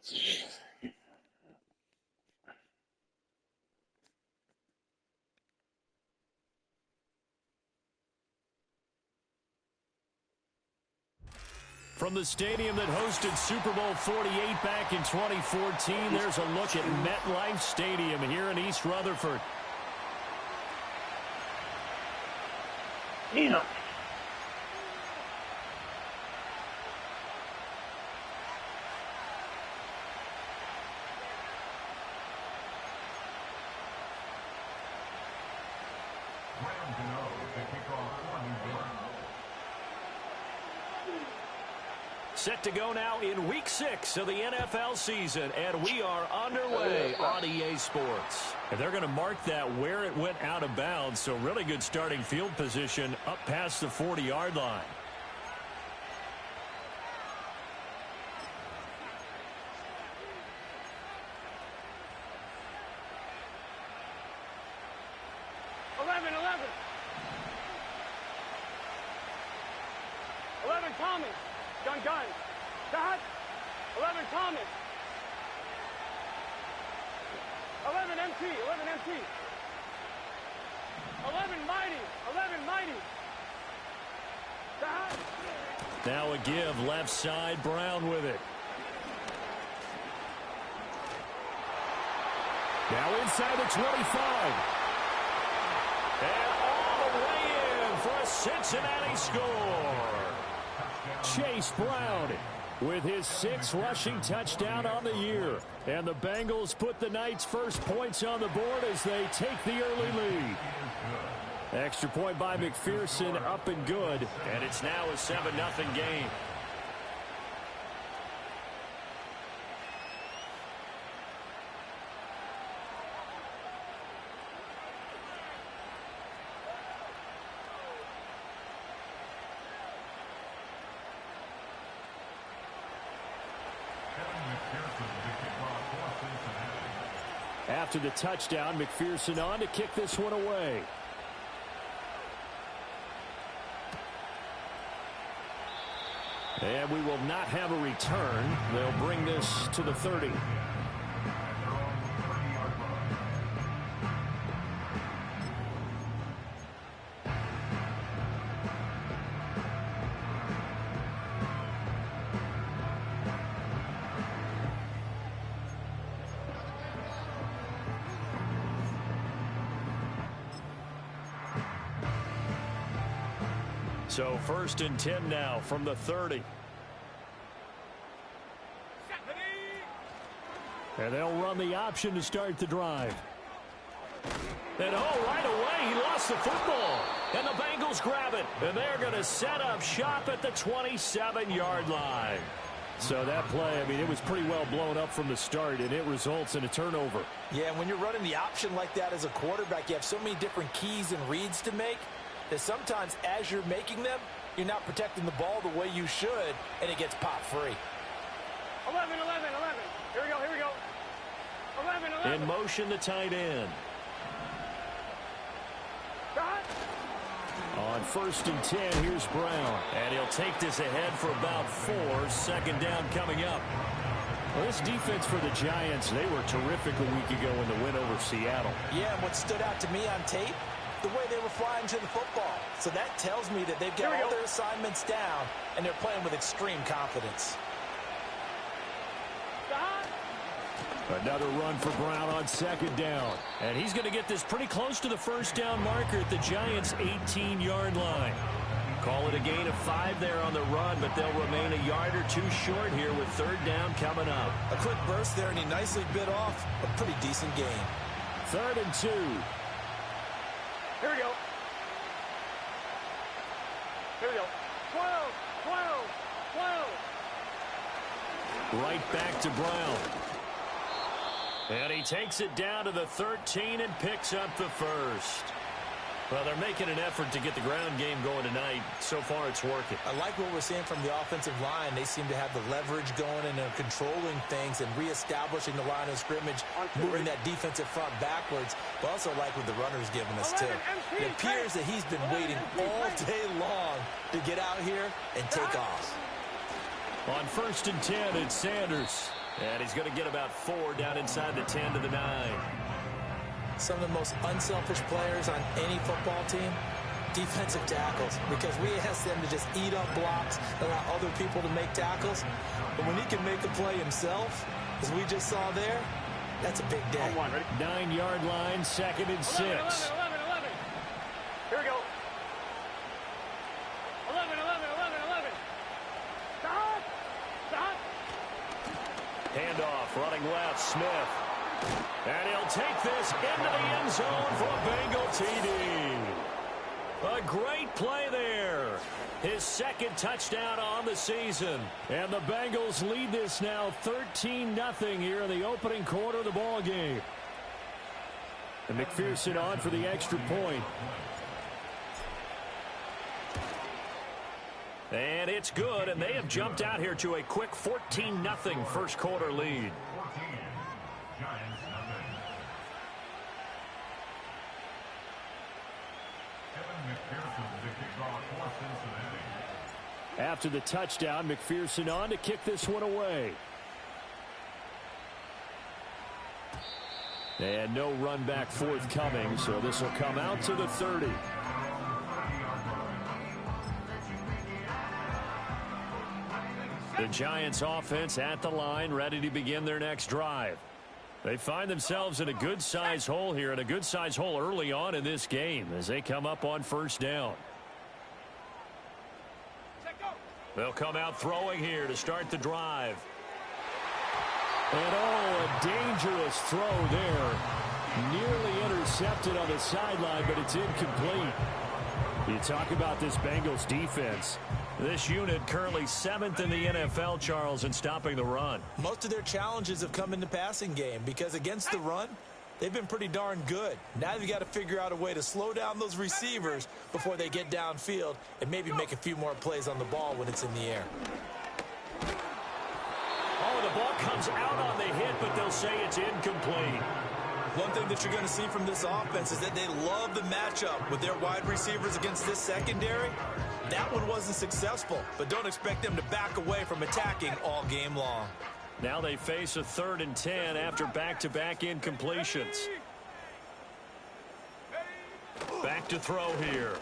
From the stadium that hosted Super Bowl 48 back in 2014, there's a look at MetLife Stadium here in East Rutherford. Damn. Set to go now in Week 6 of the NFL season, and we are underway on EA Sports. And they're going to mark that where it went out of bounds, so really good starting field position up past the 40-yard line. Thomas. Gun. Shot. 11 Thomas. 11 MT. 11 Mighty. Shot. Now a give left side, Brown with it. Now inside the 25. And all the way in for a Cincinnati score. Chase Brown with his 6th rushing touchdown on the year. And the Bengals put the Knights' first points on the board as they take the early lead. Extra point by McPherson, up and good. And it's now a 7-0 game. After the touchdown, McPherson on to kick this one away. And we will not have a return. They'll bring this to the 30. So 1st and 10 now from the 30. And they'll run the option to start the drive. And right away he lost the football. And the Bengals grab it. And they're going to set up shop at the 27-yard line. So that play, I mean, it was pretty well blown up from the start, and it results in a turnover. Yeah, when you're running the option like that as a quarterback, you have so many different keys and reads to make that sometimes as you're making them, you're not protecting the ball the way you should, and it gets pop free. 11. Here we go. 11. In motion, the tight end. Shot. On 1st and 10, here's Brown. And he'll take this ahead for about 4. 2nd down coming up. Well, this defense for the Giants, they were terrific a week ago in the win over Seattle. Yeah, and what stood out to me on tape, the way they were flying to the football. So that tells me that they've got all their assignments down, and they're playing with extreme confidence. Another run for Brown on 2nd down. And he's going to get this pretty close to the 1st down marker at the Giants' 18-yard line. Call it a gain of 5 there on the run, but they'll remain a yard or 2 short here with 3rd down coming up. A quick burst there, and he nicely bit off a pretty decent gain. 3rd and 2. Here we go. 12. Right back to Brown. And he takes it down to the 13 and picks up the 1st. Well, they're making an effort to get the ground game going tonight. So far, it's working. I like what we're seeing from the offensive line. They seem to have the leverage going and they're controlling things and reestablishing the line of scrimmage, moving that defensive front backwards. But also like what the runner's giving us, too. It appears that he's been waiting all day long to get out here and take off. On 1st and 10, it's Sanders. And he's going to get about 4 down inside the 10 to the 9. Some of the most unselfish players on any football team, defensive tackles, because we ask them to just eat up blocks, allow other people to make tackles. But when he can make a play himself, as we just saw there, that's a big day. 9-yard line, 2nd and 6. 11. Here we go. 11. Stop. Handoff, running left, Smith. And he'll take this into the end zone for a Bengal TD. A great play there. His 2nd touchdown on the season. And the Bengals lead this now 13-0 here in the opening quarter of the ball game. And McPherson on for the extra point. And it's good, and they have jumped out here to a quick 14-0 first quarter lead. After the touchdown, McPherson on to kick this one away. And no run back forthcoming, so this will come out to the 30. The Giants offense at the line, ready to begin their next drive. They find themselves in a good-sized hole here, and a good-sized hole early on in this game as they come up on first down. They'll come out throwing here to start the drive. And a dangerous throw there. Nearly intercepted on the sideline, but it's incomplete. You talk about this Bengals defense. This unit currently 7th in the NFL, Charles, in stopping the run. Most of their challenges have come in the passing game because against the run, they've been pretty darn good. Now they've got to figure out a way to slow down those receivers before they get downfield and maybe make a few more plays on the ball when it's in the air. Oh, the ball comes out on the hit, but they'll say it's incomplete. One thing that you're going to see from this offense is that they love the matchup with their wide receivers against this secondary. That one wasn't successful, but don't expect them to back away from attacking all game long. Now they face a 3rd and 10 after back-to-back incompletions. Back to throw here.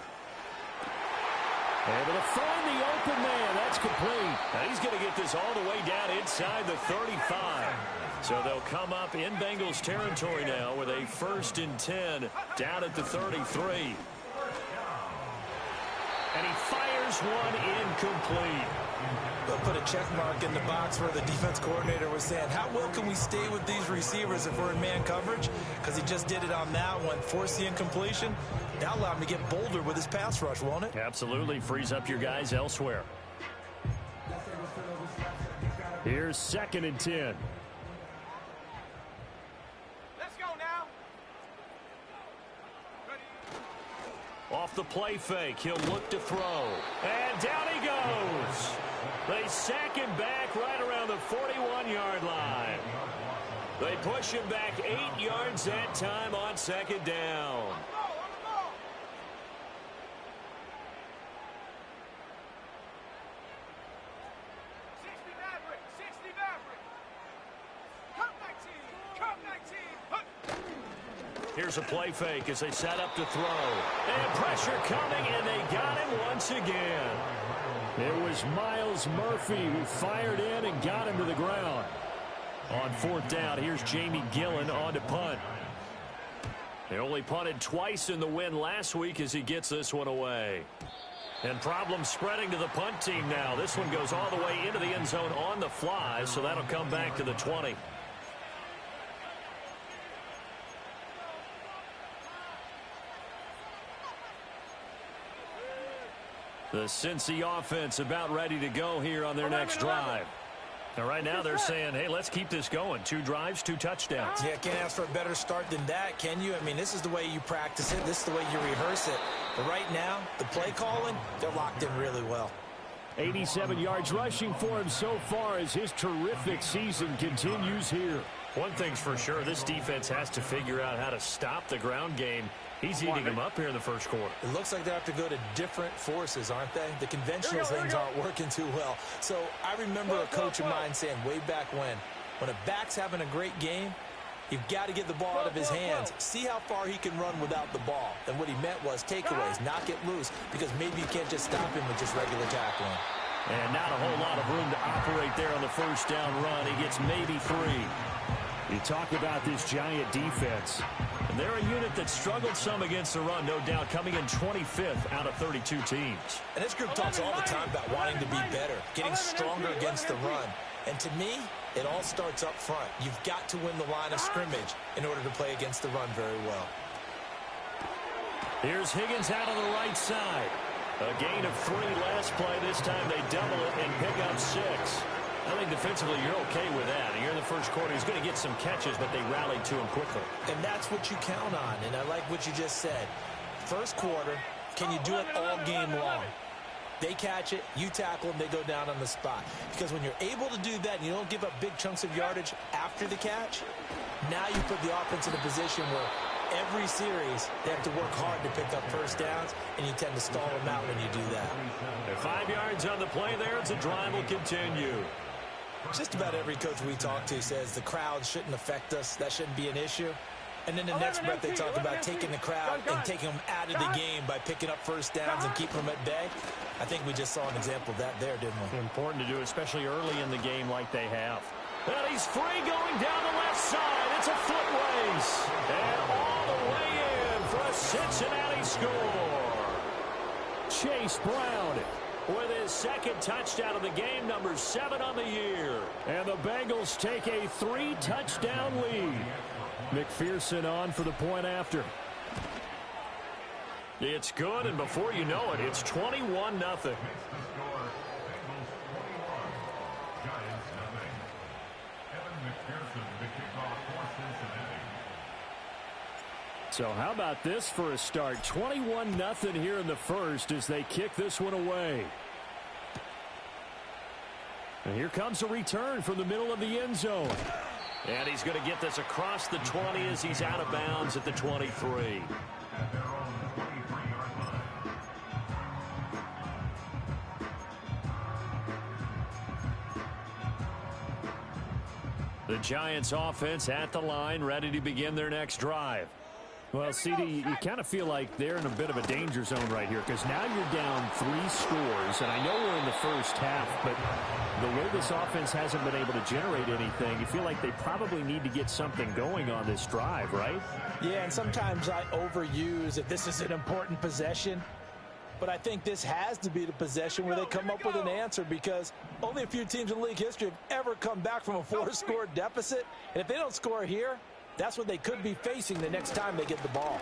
Able to find the open man. That's complete. Now he's going to get this all the way down inside the 35. So they'll come up in Bengals territory now with a 1st and 10 down at the 33. And he fires one incomplete. They'll put a check mark in the box where the defense coordinator was saying, how well can we stay with these receivers if we're in man coverage? Because he just did it on that one, forced the incompletion. That'll allow him to get bolder with his pass rush, won't it? Absolutely. Frees up your guys elsewhere. Here's 2nd and 10. Off the play fake, he'll look to throw. And down he goes. They sack him back right around the 41-yard line. They push him back 8 yards that time on 2nd down. Here's a play fake as they set up to throw. And pressure coming, and they got him once again. It was Miles Murphy who fired in and got him to the ground. On 4th down, here's Jamie Gillen on to punt. They only punted twice in the win last week as he gets this one away. And problems spreading to the punt team now. This one goes all the way into the end zone on the fly, so that'll come back to the 20. The Cincy offense about ready to go here on their next drive. Now, right now they're saying, hey, let's keep this going. 2 drives, 2 touchdowns. Yeah, can't ask for a better start than that, can you? I mean, this is the way you practice it. This is the way you rehearse it. But right now, the play calling, they're locked in really well. 87 yards rushing for him so far as his terrific season continues here. One thing's for sure, this defense has to figure out how to stop the ground game. He's eating them up here in the first quarter. It looks like they have to go to different forces, aren't they? The conventional things aren't working too well. So I remember a coach of mine saying way back when, When a back's having a great game, you've got to get the ball out of his hands. See how far he can run without the ball. And what he meant was takeaways, knock it loose, because maybe you can't just stop him with just regular tackling. And not a whole lot of room to operate there on the first down run. He gets maybe 3. You talk about this Giant defense. And they're a unit that struggled some against the run, no doubt, coming in 25th out of 32 teams. And this group talks all the time about wanting to be better, getting stronger against the run. And to me, it all starts up front. You've got to win the line of scrimmage in order to play against the run very well. Here's Higgins out on the right side. A gain of 3 last play. This time they double it and pick up 6. I think defensively you're okay with that. Here in the first quarter, he's going to get some catches, but they rallied to him quickly. And that's what you count on, and I like what you just said. First quarter, can you do it all game long? They catch it, you tackle them, they go down on the spot. Because when you're able to do that and you don't give up big chunks of yardage after the catch, now you put the offense in a position where every series they have to work hard to pick up first downs, and you tend to stall them out when you do that. 5 yards on the play there as the drive will continue. Just about every coach we talk to says the crowd shouldn't affect us. That shouldn't be an issue. And then the next breath they talk about taking the crowd and taking them out of the game by picking up first downs and keeping them at bay. I think we just saw an example of that there, didn't we? Important to do, especially early in the game like they have. And he's free going down the left side. It's a foot race. And all the way in for a Cincinnati score. Chase Brown with his second touchdown of the game, number 7 on the year. And the Bengals take a 3-touchdown lead. McPherson on for the point after. It's good, and before you know it, it's 21-0. So how about this for a start? 21-0 here in the first as they kick this one away. And here comes a return from the middle of the end zone. And he's going to get this across the 20 as he's out of bounds at the 23. The Giants offense at the line, ready to begin their next drive. Well, CD, you kind of feel like they're in a bit of a danger zone right here because now you're down 3 scores, and I know we're in the first half, but the way this offense hasn't been able to generate anything, you feel like they probably need to get something going on this drive, right? Yeah, and sometimes I overuse if this is an important possession, but I think this has to be the possession where they come up with an answer because only a few teams in league history have ever come back from a 4-score deficit, and if they don't score here, that's what they could be facing the next time they get the ball.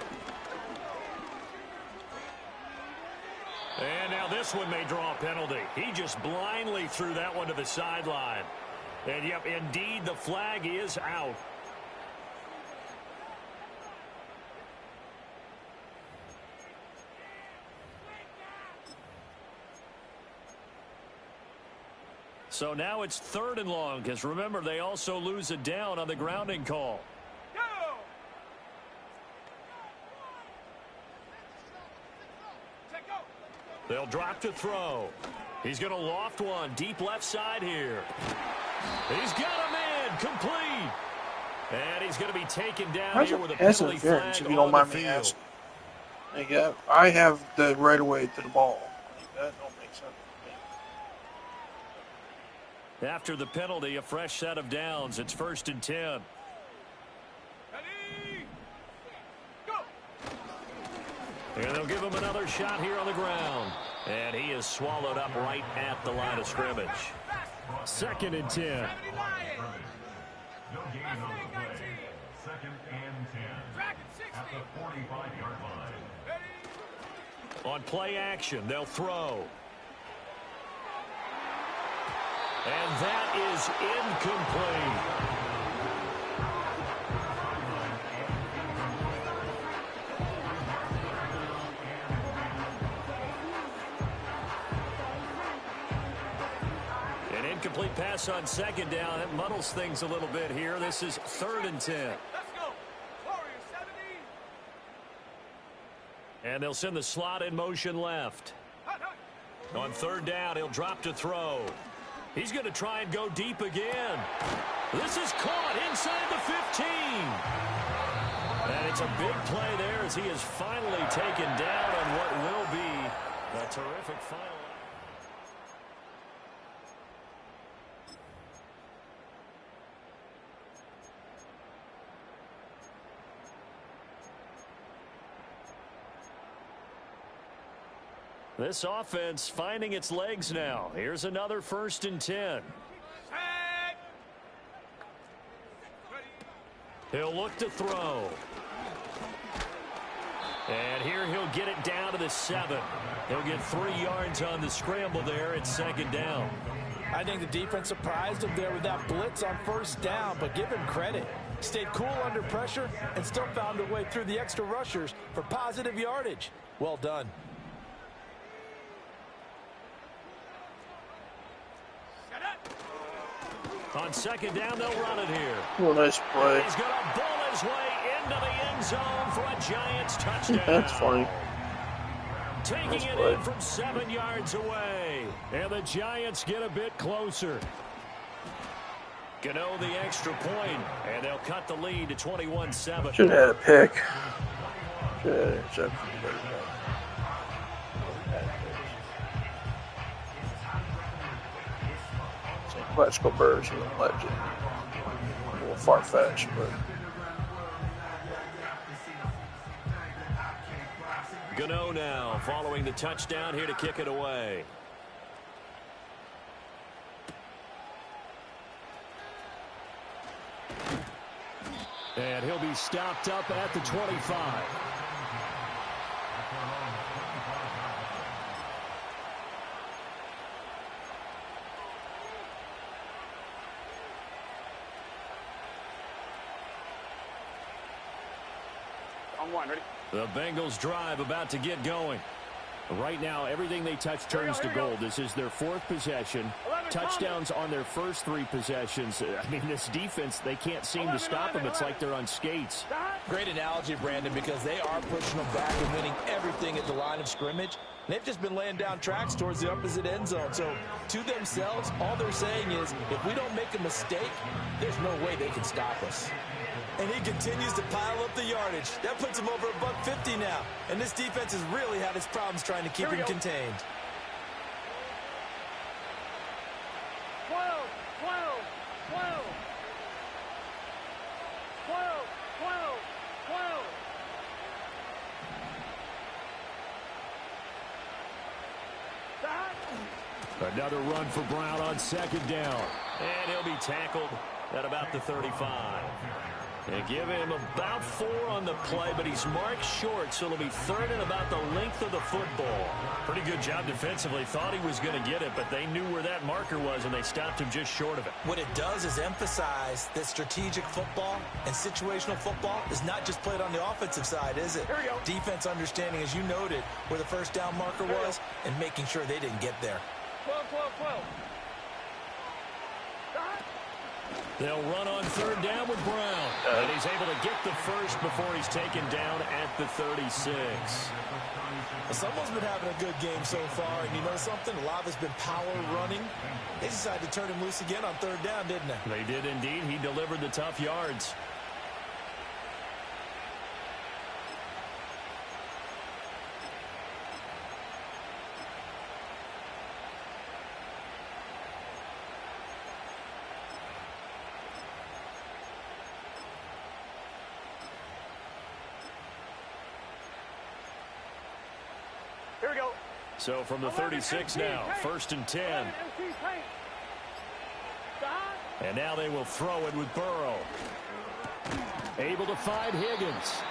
And now this one may draw a penalty. He just blindly threw that one to the sideline. And, yep, indeed, the flag is out. So now it's 3rd and long because, remember, they also lose a down on the grounding call. They'll drop to throw. He's going to loft one deep left side here. He's got him in, complete. And he's going to be taken down here with a penalty flag if you don't mind me asking. Like, I have the right of way to the ball. Like, that don't make sense to me. After the penalty, a fresh set of downs. It's 1st and 10. Ready, go. And they'll give him another shot here on the ground. And he is swallowed up right at the line of scrimmage. 2nd and 10. No gain on the play. 2nd and 10. At the 45-yard line. On play action, they'll throw. And that is incomplete. An incomplete pass on 2nd down. That muddles things a little bit here. This is 3rd and 10. Let's go. Warriors 70. And they'll send the slot in motion left. On 3rd down, he'll drop to throw. He's going to try and go deep again. This is caught inside the 15. And it's a big play there as he is finally taken down on what will be a terrific final. This offense finding its legs now. Here's another 1st and 10. He'll look to throw. And here he'll get it down to the 7. He'll get 3 yards on the scramble there at 2nd down. I think the defense surprised him there with that blitz on 1st down, but give him credit. Stayed cool under pressure and still found a way through the extra rushers for positive yardage. Well done. On 2nd down, they'll run it here. Oh, nice play. He's going to bull his way into the end zone for a Giants touchdown. That's funny. Taking Nice it play. in from 7 yards away. And the Giants get a bit closer. Gano the extra point, and they'll cut the lead to 21-7. Should have had a pick. Should have had an interception. Classical version of legend. A little far-fetched, but Gano now following the touchdown here to kick it away. And he'll be stopped up at the 25. On 1, ready? The Bengals drive about to get going. Right now, everything they touch turns to gold. This is their 4th possession. Touchdowns on their first 3 possessions. I mean, this defense, they can't seem to stop them. It's like they're on skates. Great analogy, Brandon, because they are pushing them back and winning everything at the line of scrimmage. They've just been laying down tracks towards the opposite end zone. So, to themselves, all they're saying is, if we don't make a mistake, there's no way they can stop us. And he continues to pile up the yardage. That puts him over $150 now. And this defense has really had its problems trying to keep him contained. 12, 12, 12. 12, 12, 12. Another run for Brown on 2nd down. And he'll be tackled at about the 35. They give him about 4 on the play, but he's marked short, so it'll be 3rd and about the length of the football. Pretty good job defensively. Thought he was going to get it, but they knew where that marker was, and they stopped him just short of it. What it does is emphasize that strategic football and situational football is not just played on the offensive side, is it? Here we go. Defense understanding, as you noted, where the 1st down marker was and making sure they didn't get there. 12, 12, 12. They'll run on 3rd down with Brown. And he's able to get the first before he's taken down at the 36. Someone's been having a good game so far, and you know something? A lot of it's been power running. They decided to turn him loose again on 3rd down, didn't they? They did indeed. He delivered the tough yards. Here we go. So from the 36 now, 1st and 10. And now they will throw it with Burrow. Able to find Higgins.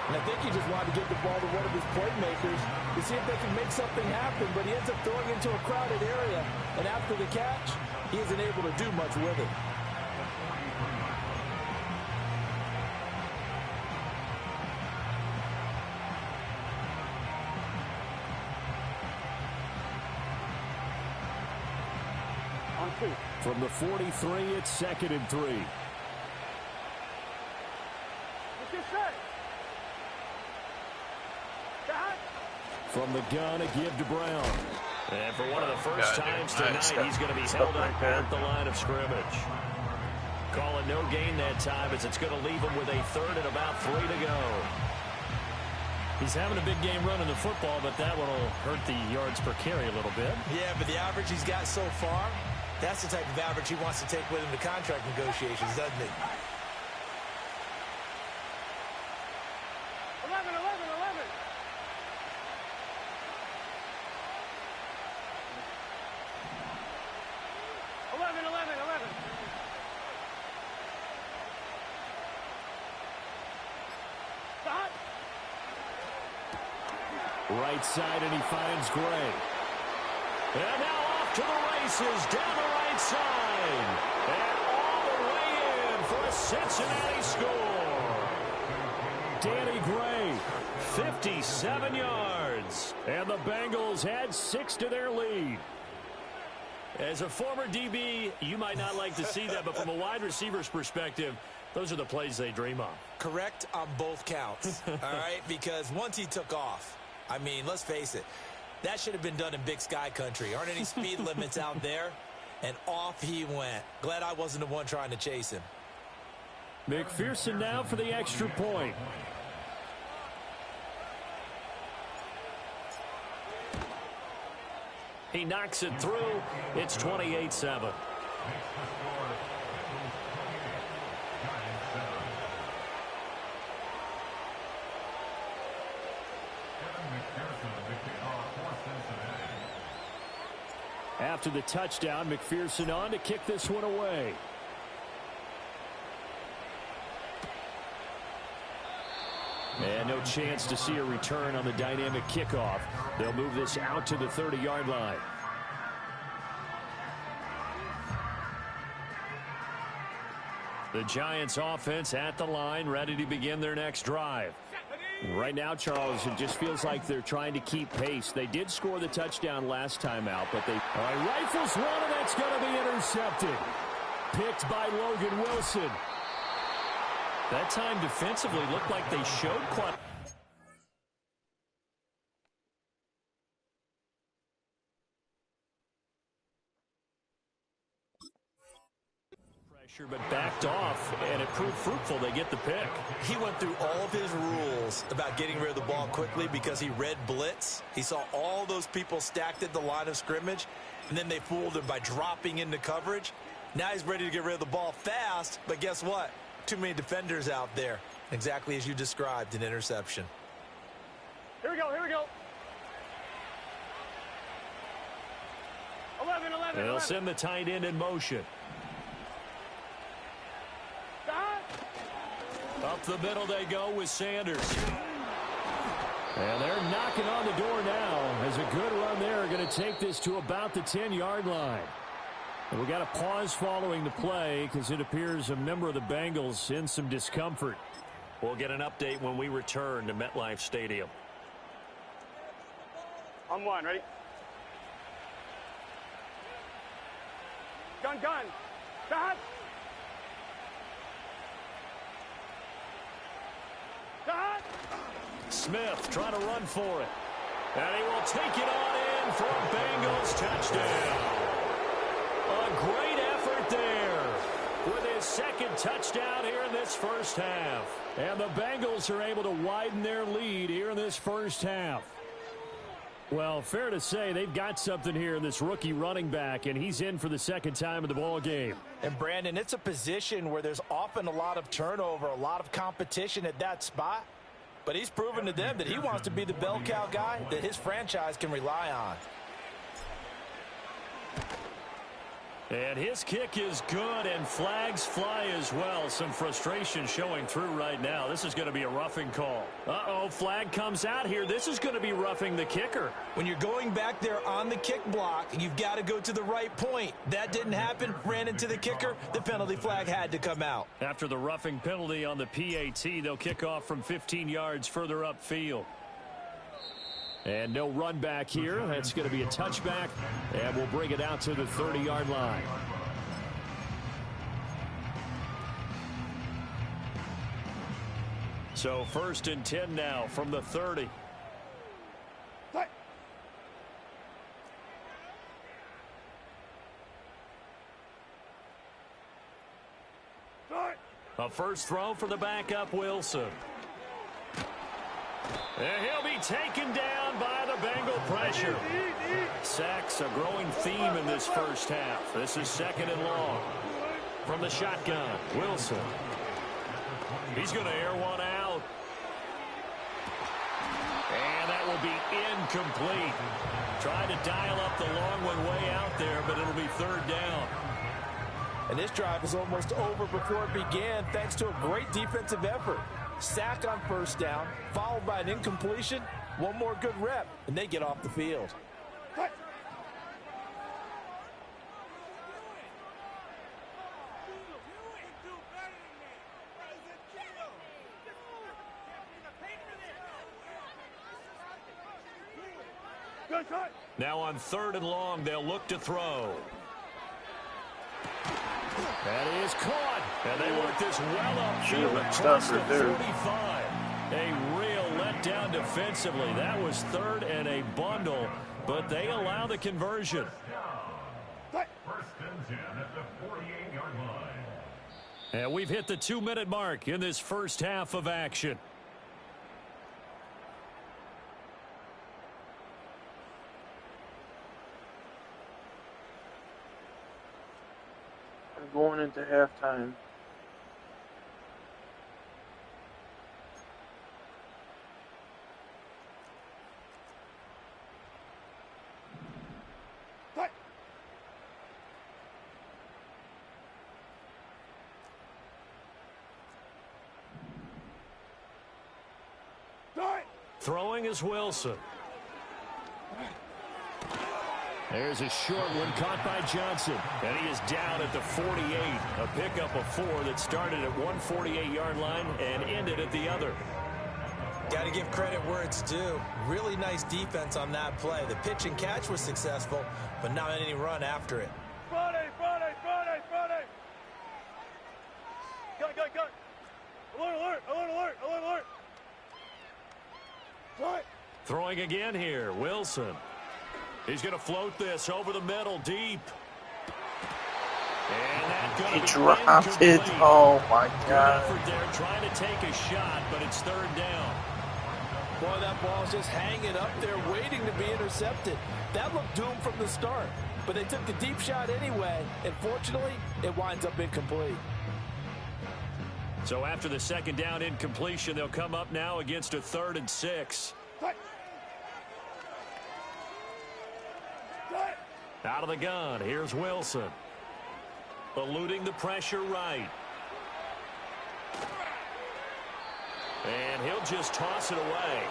And I think he just wanted to get the ball to one of his playmakers to see if they can make something happen, but he ends up throwing into a crowded area. And after the catch, he isn't able to do much with it. From the 43, it's 2nd and 3. From the gun, a give to Brown. And for one of the first times tonight, he's going to be held up at the line of scrimmage. Calling no gain that time as it's going to leave him with a third and about 3 to go. He's having a big game running the football, but that one will hurt the yards per carry a little bit. Yeah, but the average he's got so far, that's the type of average he wants to take with him to contract negotiations, doesn't it? 11, 11, 11. Right side, and he finds Gray. And now off to the races, down the right side. And all the way in for a Cincinnati score. Danny Gray, 57 yards. And the Bengals add 6 to their lead. As a former DB, you might not like to see that, but from a wide receiver's perspective, those are the plays they dream of. Correct on both counts, all right? Because once he took off, I mean, let's face it, that should have been done in Big Sky country. Aren't any speed limits out there? And off he went. Glad I wasn't the one trying to chase him. McPherson now for the extra point. He knocks it through. It's 28-7. After the touchdown, McPherson on to kick this one away. And no chance to see a return on the dynamic kickoff. They'll move this out to the 30-yard line. The Giants offense at the line, ready to begin their next drive. Right now, Charles, it just feels like they're trying to keep pace. They did score the touchdown last time out, but they rifles one, and that's going to be intercepted. Picked by Logan Wilson. That time defensively looked like they showed quite... but backed off, and it proved fruitful. They get the pick. He went through all of his rules about getting rid of the ball quickly because he read blitz. He saw all those people stacked at the line of scrimmage, and then they fooled him by dropping into coverage. Now he's ready to get rid of the ball fast, but guess what? Too many defenders out there. Exactly as you described, an interception. Here we go, here we go. 11, 11, They'll 11. send the tight end in motion. Up the middle they go with Sanders. And they're knocking on the door now as a good run there. Going to take this to about the 10-yard line. And we got a pause following the play because it appears a member of the Bengals in some discomfort. We'll get an update when we return to MetLife Stadium. On one, ready? Gun, gun. Stop. Stop. Smith trying to run for it. And he will take it on in for a Bengals touchdown. A great effort there with his second touchdown here in this first half. And the Bengals are able to widen their lead here in this first half. Well, fair to say they've got something here in this rookie running back, and he's in for the second time in the ball game. And, Brandon, it's a position where there's often a lot of turnover, a lot of competition at that spot. But he's proven to them that he wants to be the bell cow guy that his franchise can rely on. And his kick is good, and flags fly as well. Some frustration showing through right now. This is going to be a roughing call. Uh-oh, flag comes out here. This is going to be roughing the kicker. When you're going back there on the kick block, you've got to go to the right point. That didn't happen. Ran into the kicker. The penalty flag had to come out. After the roughing penalty on the PAT, they'll kick off from 15 yards further upfield. And no run back here. That's going to be a touchback, and we'll bring it out to the 30-yard line. So 1st and 10 now from the 30. A first throw for the backup Wilson. And he'll be taken down by the Bengal pressure. Sacks a growing theme in this first half. This is 2nd and long. From the shotgun, Wilson. He's going to air one out. And that will be incomplete. Trying to dial up the long one way out there, but it'll be 3rd down. And this drive is almost over before it began thanks to a great defensive effort. Sack on first down, followed by an incompletion. One more good rep, and they get off the field. Now on 3rd and long, they'll look to throw. That is caught. And they work this well upfield across the 45. A real letdown defensively. That was 3rd and a bundle, but they allow the conversion. 1st and 10 at the 48-yard line. And we've hit the 2-minute mark in this first half of action. Going into halftime. Throwing is Wilson. There's a short one caught by Johnson. And he is down at the 48. A pickup of 4 that started at 148-yard line and ended at the other. Got to give credit where it's due. Really nice defense on that play. The pitch and catch was successful, but not any run after it. Friday! Gun! Alert! What? Throwing again here, Wilson. He's going to float this over the middle, deep. And that He dropped it. Oh, my God. Good effort there, trying to take a shot, but it's 3rd down. Boy, that ball's just hanging up there, waiting to be intercepted. That looked doomed from the start, but they took the deep shot anyway, and fortunately, it winds up incomplete. So after the 2nd down incompletion, they'll come up now against a 3rd and 6. Out of the gun, here's Wilson. Eluding the pressure right. And he'll just toss it away.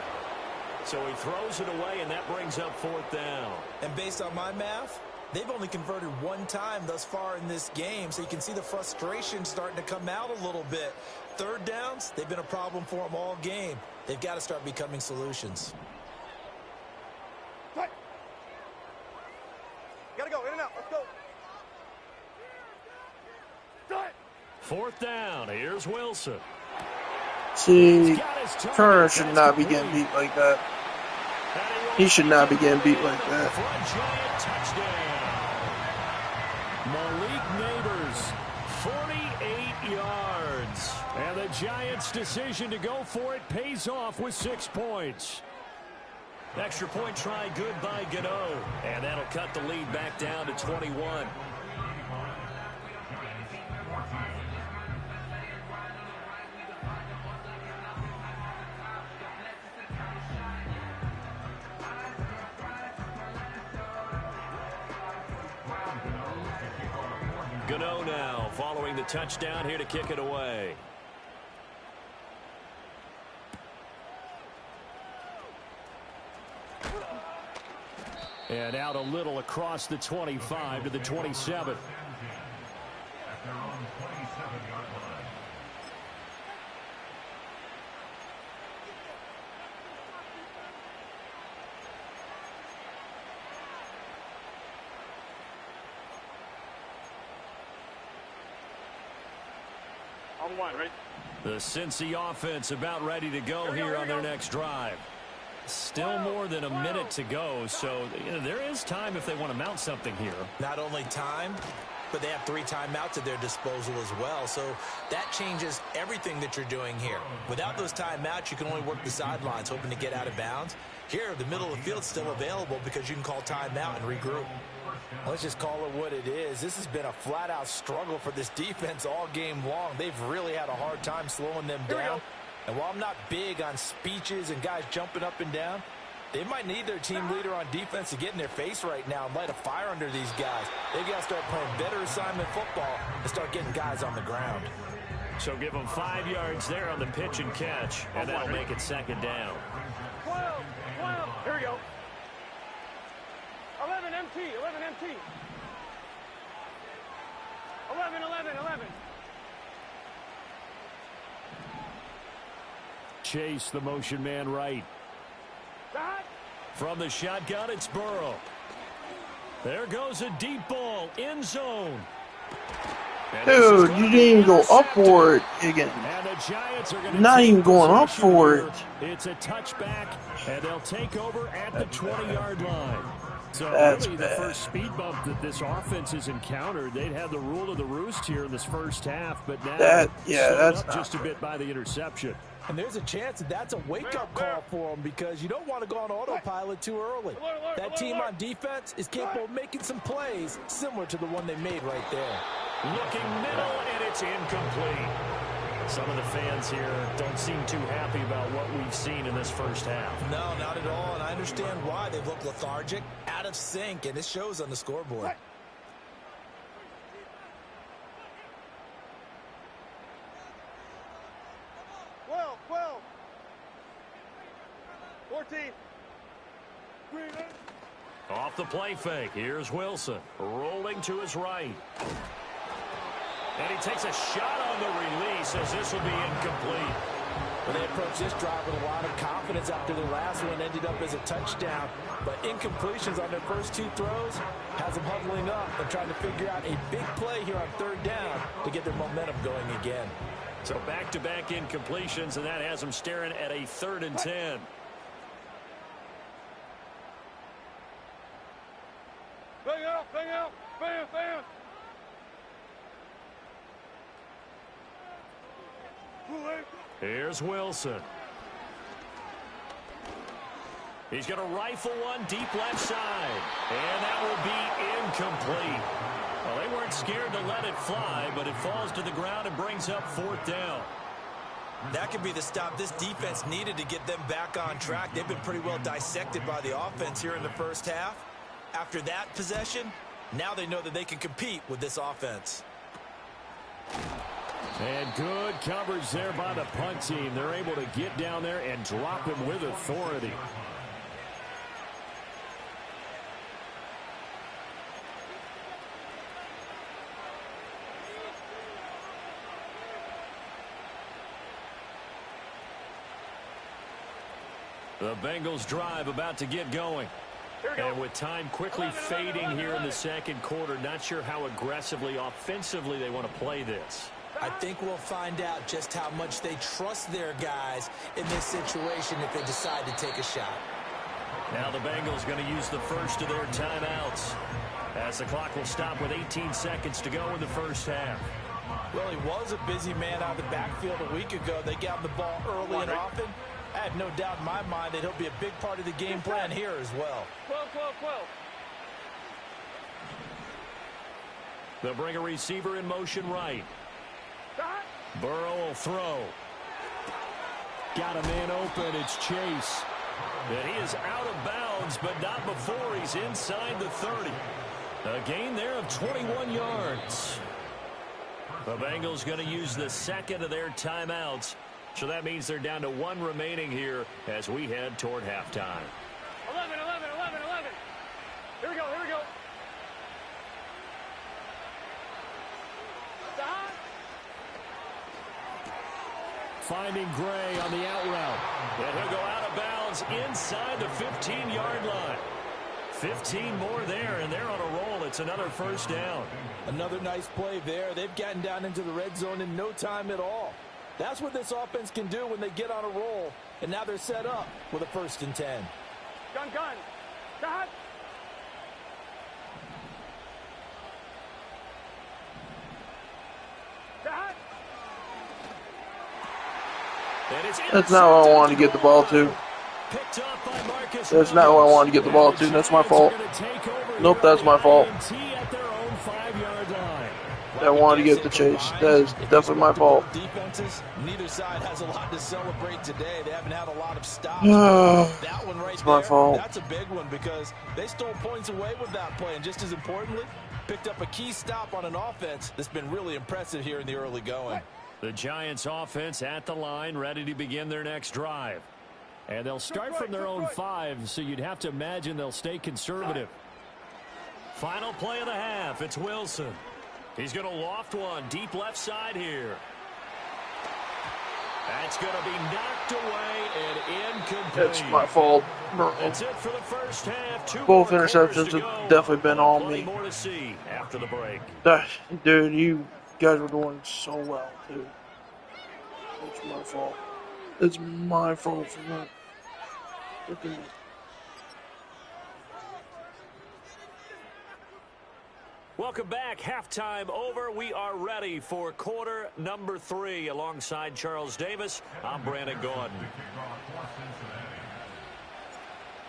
So he throws it away, and that brings up 4th down. And based on my math, they've only converted 1 time thus far in this game, so you can see the frustration starting to come out a little bit. 3rd downs, they've been a problem for them all game. They've got to start becoming solutions. Gotta go, in and out, let's go. 4th down, here's Wilson. See, Turner should not be getting beat like that. He should not be getting beat like that. For a giant touchdown. Malik Neighbors, 48 yards. And the Giants' decision to go for it pays off with 6 points. Extra point try good by Gano. And that'll cut the lead back down to 21. Gano now following the touchdown here to kick it away. And out a little across the 25 to the 27. On 1, ready? The Cincy offense about ready to go here on their next drive. Still more than a minute to go, so there is time if they want to mount something here. Not only time, but they have 3 timeouts at their disposal as well. So that changes everything that you're doing here. Without those timeouts, you can only work the sidelines, hoping to get out of bounds. Here, the middle of the field's still available because you can call timeout and regroup. Let's just call it what it is. This has been a flat-out struggle for this defense all game long. They've really had a hard time slowing them down. And while I'm not big on speeches and guys jumping up and down, they might need their team leader on defense to get in their face right now and light a fire under these guys. They've got to start playing better assignment football and start getting guys on the ground. So give them 5 yards there on the pitch and catch, and that'll make it second down. 12. Here we go. 11 MT. 11. Chase, the motion man right. From the shotgun, it's Burrow. There goes a deep ball, end zone. Dude, you didn't even go up for it again. And the Giants are going Not even going up for it. It's a touchback, and they'll take over at the 20-yard line. So That's really bad. The first speed bump that this offense has encountered. They'd had the rule of the roost here in this first half, but now that's up just a bit by the interception. And there's a chance that that's a wake-up call for them because you don't want to go on autopilot too early. That team on defense is capable of making some plays similar to the one they made right there. Looking middle, and it's incomplete. Some of the fans here don't seem too happy about what we've seen in this first half. No, not at all, and I understand why. They've looked lethargic, out of sync, and it shows on the scoreboard. 14. Off the play fake. Here's Wilson. Rolling to his right. And he takes a shot on the release as this will be incomplete. Well, they approached this drive with a lot of confidence after their last one ended up as a touchdown. But incompletions on their first 2 throws has them huddling up and trying to figure out a big play here on 3rd down to get their momentum going again. So back-to-back incompletions, and that has them staring at a 3rd and 10. Bang out, bam. Here's Wilson. He's going to rifle one deep left side. And that will be incomplete. Well, they weren't scared to let it fly, but it falls to the ground and brings up 4th down. That could be the stop this defense needed to get them back on track. They've been pretty well dissected by the offense here in the first half. After that possession, now they know that they can compete with this offense. And good coverage there by the punt team. They're able to get down there and drop him with authority. The Bengals drive about to get going. And with time quickly fading here in the second quarter, not sure how aggressively, offensively they want to play this. I think we'll find out just how much they trust their guys in this situation if they decide to take a shot. Now the Bengals going to use the first of their timeouts as the clock will stop with 18 seconds to go in the first half. Well, he was a busy man out of the backfield a week ago. They got him the ball early and often. I have no doubt in my mind that he'll be a big part of the game plan here as well. 12. They'll bring a receiver in motion right. Burrow will throw. Got a man open. It's Chase. And he is out of bounds, but not before he's inside the 30. A gain there of 21 yards. The Bengals going to use the second of their timeouts. So that means they're down to 1 remaining here as we head toward halftime. 11. Here we go. Finding Gray on the out route. And he'll go out of bounds inside the 15-yard line. 15 more there, and they're on a roll. It's another first down. Another nice play there. They've gotten down into the red zone in no time at all. That's what this offense can do when they get on a roll. And now they're set up with a 1st and 10. Gun. That's not who I wanted to get the ball to. That's not who I wanted to get the ball to. That's my fault. Nope, that's my fault. I wanted to get the chase. That is definitely my fault. Defenses, neither side has a lot to celebrate today. They haven't had a lot of stops. That one right it's my there, fault. That's a big one because they stole points away with that play. And just as importantly, picked up a key stop on an offense that's been really impressive here in the early going. The Giants offense at the line, ready to begin their next drive. And they'll start from their own 5, so you'd have to imagine they'll stay conservative. Final play of the half, it's Wilson. He's going to loft one deep left side here. That's going to be knocked away and incomplete. That's my fault. That's it for the first half. Both interceptions have definitely been on me. More to see after the break. Dude, you guys were doing so well, too. It's my fault. It's my fault for that. Welcome back. Halftime over. We are ready for quarter number 3. Alongside Charles Davis, I'm Brandon Gordon.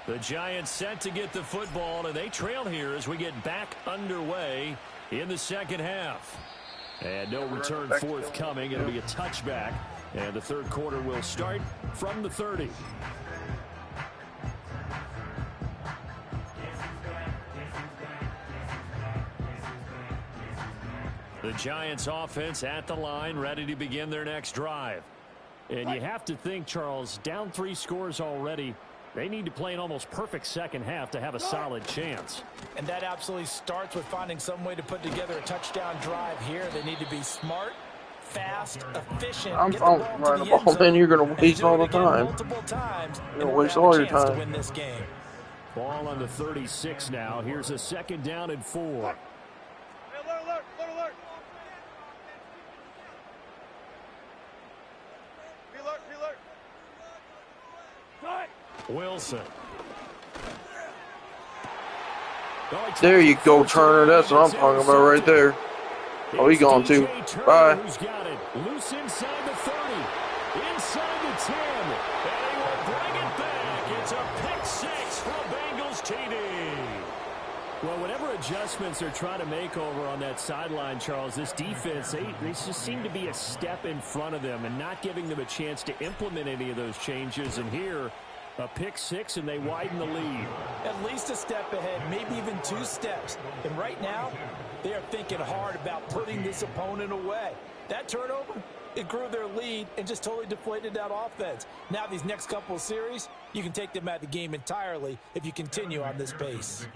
The Giants set to get the football, and they trail here as we get back underway in the second half. And no return forthcoming. It'll be a touchback. And the third quarter will start from the 30. The Giants offense at the line, ready to begin their next drive. And you have to think, Charles, down 3 scores already. They need to play an almost perfect second half to have a solid chance. And that absolutely starts with finding some way to put together a touchdown drive here. They need to be smart, fast, efficient. I'm right the ball, then you're going to waste all the time. You're going to waste all your time. Win this game. Ball on the 36 now. Here's a 2nd down and 4. Wilson. There you go, Turner. That's what I'm talking about right there. Oh, he gone too. Bye. Who's got it? Loose inside the 30. Inside the 10. And he will bring it back. It's a pick 6 for a Bengals TD. Well, whatever adjustments they're trying to make over on that sideline, Charles, this defense, they just seem to be a step in front of them and not giving them a chance to implement any of those changes. And here, a pick 6, and they widen the lead. At least a step ahead, maybe even 2 steps. And right now, they are thinking hard about putting this opponent away. That turnover, it grew their lead and just totally deflated that offense. Now these next couple of series, you can take them out of the game entirely if you continue on this pace.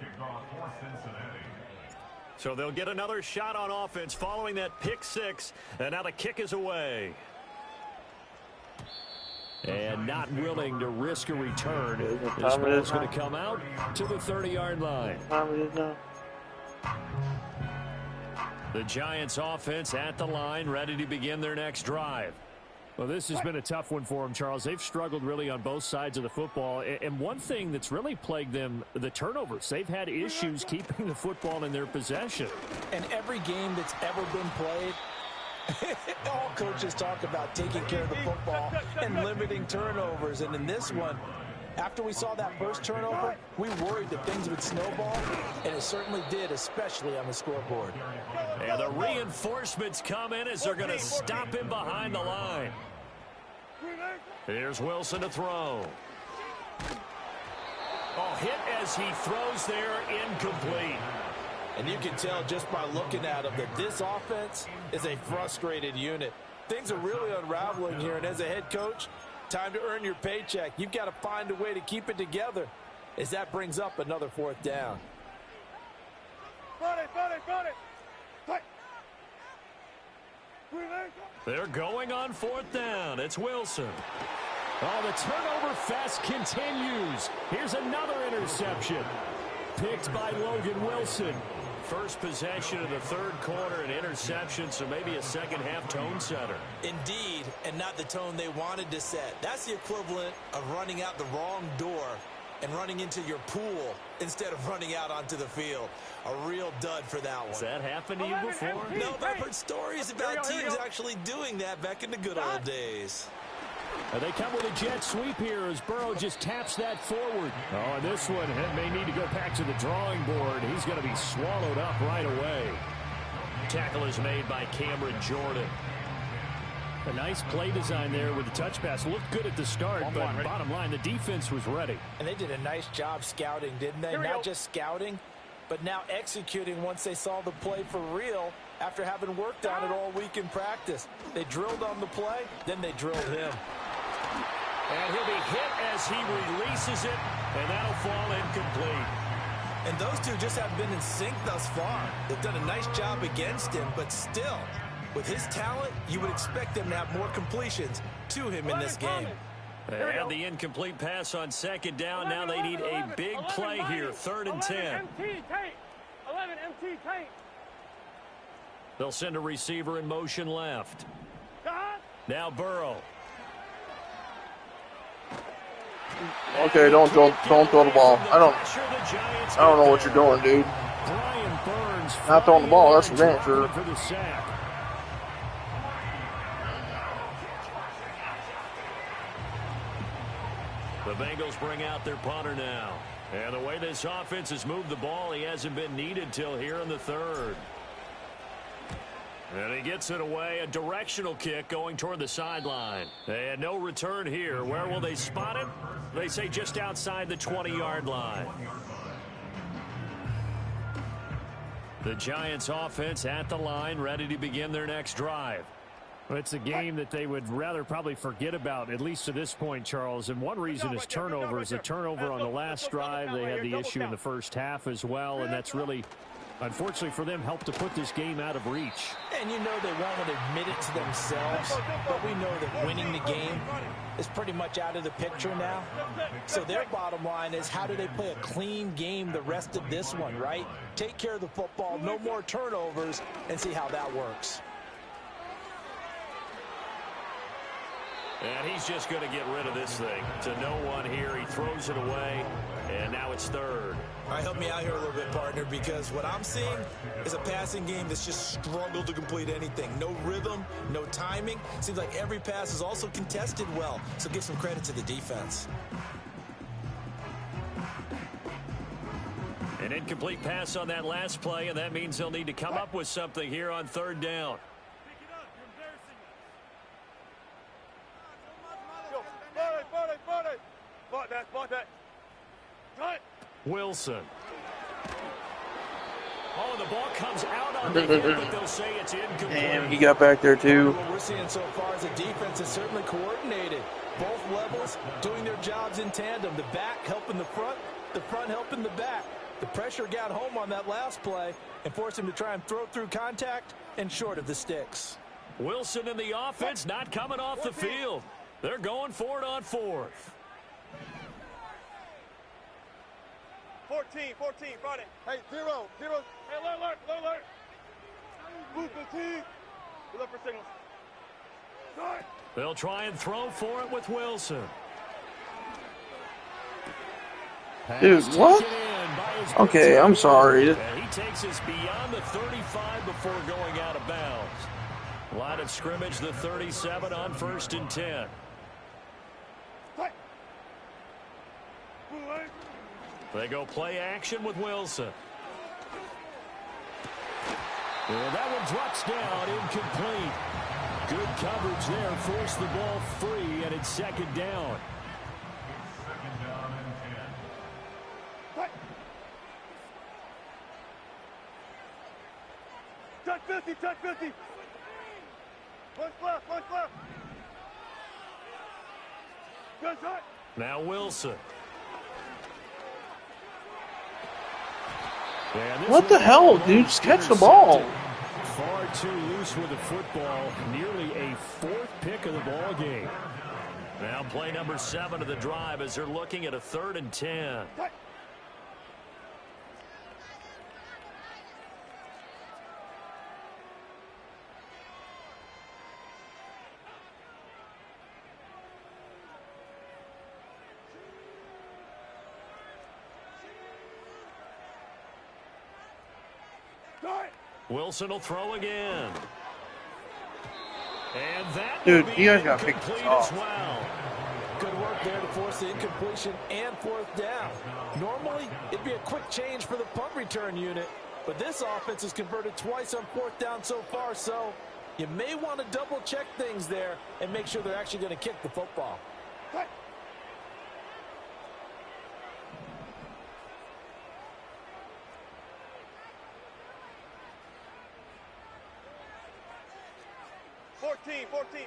So they'll get another shot on offense following that pick 6, and now the kick is away. And not willing to risk a return. This ball's going to come out to the 30-yard line. The Giants offense at the line, ready to begin their next drive. Well, this has been a tough one for them, Charles. They've struggled really on both sides of the football. And one thing that's really plagued them, the turnovers. They've had issues keeping the football in their possession. And every game that's ever been played, all coaches talk about taking care of the football and limiting turnovers. And in this one, after we saw that first turnover, we worried that things would snowball, and it certainly did, especially on the scoreboard. And the reinforcements come in as they're going to stop him behind the line. Here's Wilson to throw. Oh, hit as he throws there, incomplete. And you can tell just by looking at him that this offense is a frustrated unit. Things are really unraveling here, and as a head coach, time to earn your paycheck. You've got to find a way to keep it together as that brings up another 4th down. They're going on 4th down. It's Wilson. Oh, the turnover fest continues. Here's another interception. Picked by Logan Wilson. First possession of the third quarter, an interception, so maybe a second-half tone setter. Indeed, and not the tone they wanted to set. That's the equivalent of running out the wrong door and running into your pool instead of running out onto the field. A real dud for that one. Has that happened to you before? No, but I've heard stories about teams actually doing that back in the good old days. They come with a jet sweep here as Burrow just taps that forward. Oh, and this one may need to go back to the drawing board. He's going to be swallowed up right away. Tackle is made by Cameron Jordan. A nice play design there with the touch pass. Looked good at the start, but bottom line, the defense was ready. And they did a nice job scouting, didn't they? Not just scouting, but now executing once they saw the play for real after having worked on it all week in practice. They drilled on the play, then they drilled him. And he'll be hit as he releases it, and that'll fall incomplete. And those two just have been in sync thus far. They've done a nice job against him, but still, with his talent, you would expect them to have more completions to him in this game. They had the incomplete pass on second down. Now they need a big play here, 3rd and 10. 11 MT tank. They'll send a receiver in motion left. Now Burrow. Okay, don't throw the ball. I don't know what you're doing, dude. Not throwing the ball, that's for damn sure. The Bengals bring out their punter now. And the way this offense has moved the ball, he hasn't been needed till here in the 3rd. And he gets it away, a directional kick going toward the sideline. They had no return here. Where will they spot it? They say just outside the 20-yard line. The Giants offense at the line, ready to begin their next drive. Well, it's a game that they would rather probably forget about, at least to this point, Charles. And one reason is turnovers. A turnover on the last drive. They had the issue in the first half as well, and that's really, unfortunately for them, helped to put this game out of reach. And you know they won't admit it to themselves, but we know that winning the game is pretty much out of the picture now. So their bottom line is, how do they play a clean game the rest of this one, right? Take care of the football, no more turnovers, and see how that works. And he's just going to get rid of this thing. To no one here. He throws it away, and now it's 3rd. All right, help me out here a little bit, partner, because what I'm seeing is a passing game that's just struggled to complete anything. No rhythm, no timing. Seems like every pass is also contested well, so give some credit to the defense. An incomplete pass on that last play, and that means they'll need to come up with something here on 3rd down. Wilson. Oh, the ball comes out on the hit, but they'll say it's incomplete. Damn, he got back there too. What we're seeing so far is the defense is certainly coordinated. Both levels doing their jobs in tandem. The back helping the front helping the back. The pressure got home on that last play and forced him to try and throw through contact and short of the sticks. Wilson in the offense not coming off the field. They're going for it on 4th. 14, Friday. Hey, 0. Hey, alert. Move the team. We look for signals. Start. They'll try and throw for it with Wilson. Dude, what? Okay, I'm sorry. And he takes us beyond the 35 before going out of bounds. Line of scrimmage, the 37 on 1st and 10. They go play action with Wilson. And that one drops down, incomplete. Good coverage there, forced the ball free, and it's 2nd down. Second down and 10. Touch 50. Punch left. Good shot. Now Wilson. What the hell, dude? Just catch the ball. Far too loose with the football. Nearly a 4th pick of the ball game. Now play number 7 of the drive as they're looking at a 3rd and 10. Wilson will throw again. And that Dude, you guys got to pick this off. well. Good work there to force the incompletion and 4th down. Normally, it'd be a quick change for the punt return unit, but this offense has converted twice on 4th down so far, so you may want to double-check things there and make sure they're actually going to kick the football. Cut. Fourteen.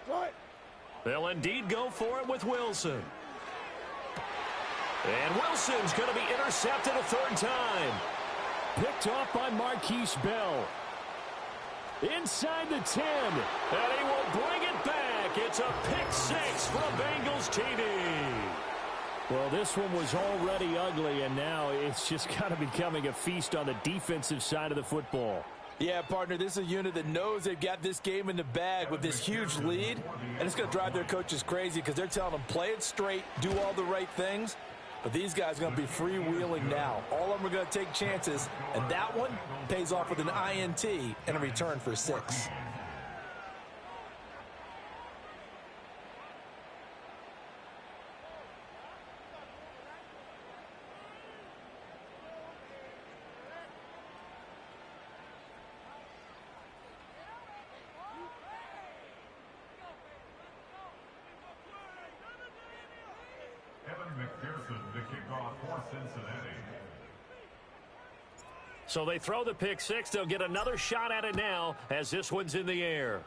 Right. They'll indeed go for it with Wilson. And Wilson's going to be intercepted a 3rd time. Picked off by Marquise Bell. Inside the 10. And he will bring it back. It's a pick 6 from Bengals TD. Well, this one was already ugly, and now it's just kind of becoming a feast on the defensive side of the football. Yeah, partner, this is a unit that knows they've got this game in the bag with this huge lead, and it's going to drive their coaches crazy because they're telling them play it straight, do all the right things, but these guys are going to be freewheeling now. All of them are going to take chances, and that one pays off with an INT and a return for 6. So they throw the pick 6. They'll get another shot at it now as this one's in the air.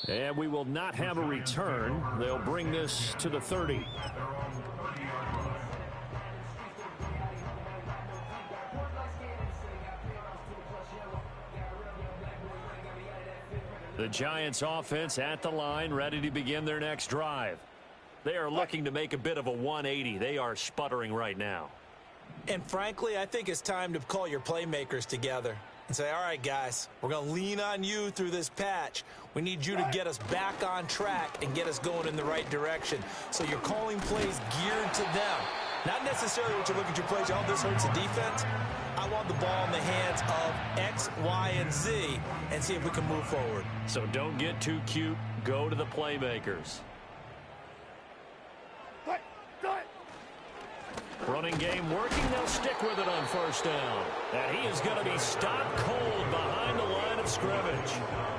And we will not have a return. They'll bring this to the 30. The Giants offense at the line, ready to begin their next drive. They are looking to make a bit of a 180. They are sputtering right now. And frankly, I think it's time to call your playmakers together and say, all right, guys, we're going to lean on you through this patch. We need you to get us back on track and get us going in the right direction. So you're calling plays geared to them. Not necessarily what you look at your plays, oh, this hurts the defense. I want the ball in the hands of X, Y, and Z and see if we can move forward. So don't get too cute. Go to the playmakers. Running game working. They'll stick with it on 1st down. And he is going to be stopped cold behind the line of scrimmage.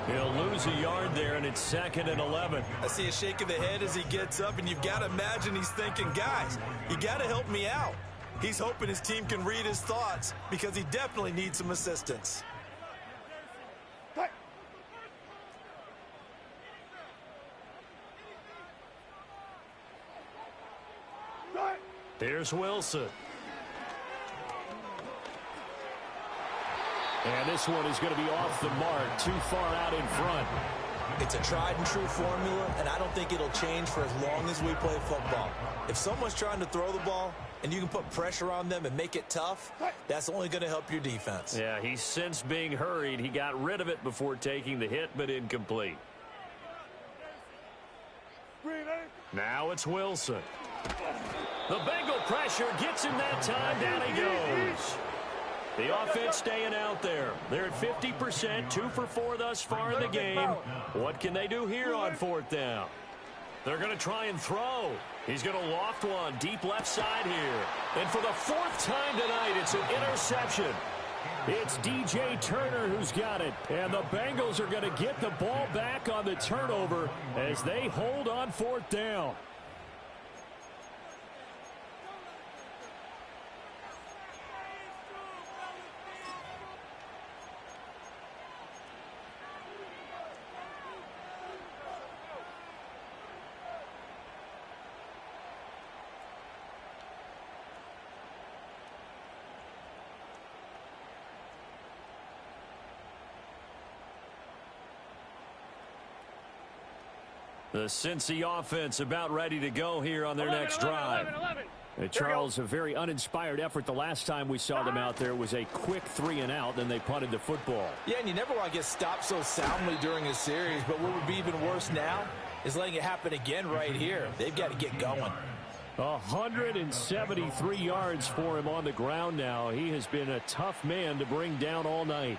He'll lose a yard there, and it's 2nd and 11. I see a shake of the head as he gets up, and you've got to imagine he's thinking, guys, you got to help me out. He's hoping his team can read his thoughts because he definitely needs some assistance. Here's Wilson. And this one is going to be off the mark, too far out in front. It's a tried-and-true formula, and I don't think it'll change for as long as we play football. If someone's trying to throw the ball and you can put pressure on them and make it tough, that's only going to help your defense. Yeah, he's since being hurried. He got rid of it before taking the hit, but incomplete. Now it's Wilson. The Bengal pressure gets him that time. Down he goes. The offense staying out there. They're at 50%, 2 for 4 thus far in the game. What can they do here on 4th down? They're going to try and throw. He's going to loft one deep left side here. And for the 4th time tonight, it's an interception. It's DJ Turner who's got it. And the Bengals are going to get the ball back on the turnover as they hold on 4th down. The Cincy offense about ready to go here on their next drive. Charles, a very uninspired effort the last time we saw them out there. It was a quick 3-and-out, then they punted the football. Yeah, and you never want to get stopped so soundly during a series, but what would be even worse now is letting it happen again right here. They've got to get going. 173 yards for him on the ground now. He has been a tough man to bring down all night.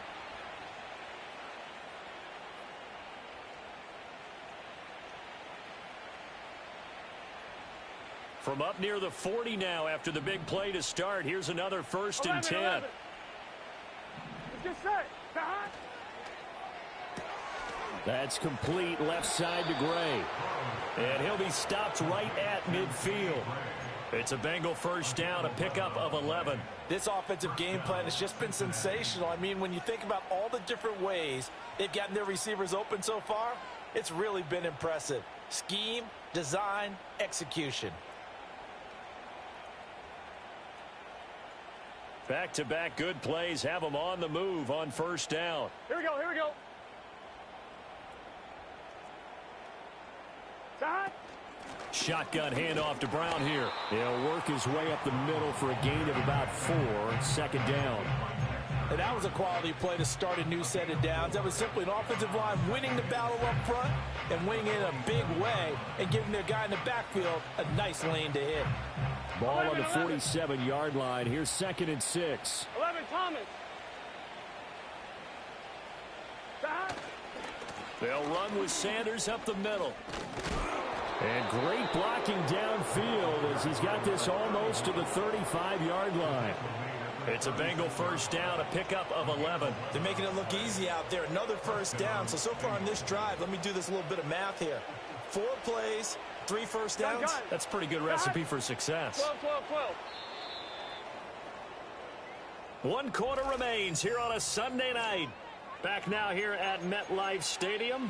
From up near the 40 now after the big play to start. Here's another 1st and 10. 11. Let's get set. That's complete left side to Gray. And he'll be stopped right at midfield. It's a Bengal 1st down, a pickup of 11. This offensive game plan has just been sensational. I mean, when you think about all the different ways they've gotten their receivers open so far, it's really been impressive. Scheme, design, execution. Back-to-back good plays have them on the move on 1st down. Here we go, here we go. Side. Shotgun handoff to Brown here. He'll work his way up the middle for a gain of about 4. 2nd down. And that was a quality play to start a new set of downs. That was simply an offensive line winning the battle up front and winning it in a big way and giving their guy in the backfield a nice lane to hit. Ball on the 47-yard line. Here's 2nd and 6. 11, Thomas. Side. They'll run with Sanders up the middle. And great blocking downfield as he's got this almost to the 35-yard line. It's a Bengal 1st down, a pickup of 11. They're making it look easy out there. Another 1st down. So far on this drive, let me do this little bit of math here. 4 plays, 3 first downs. That's a pretty good recipe for success. 12. 1 quarter remains here on a Sunday night. Back now here at MetLife Stadium.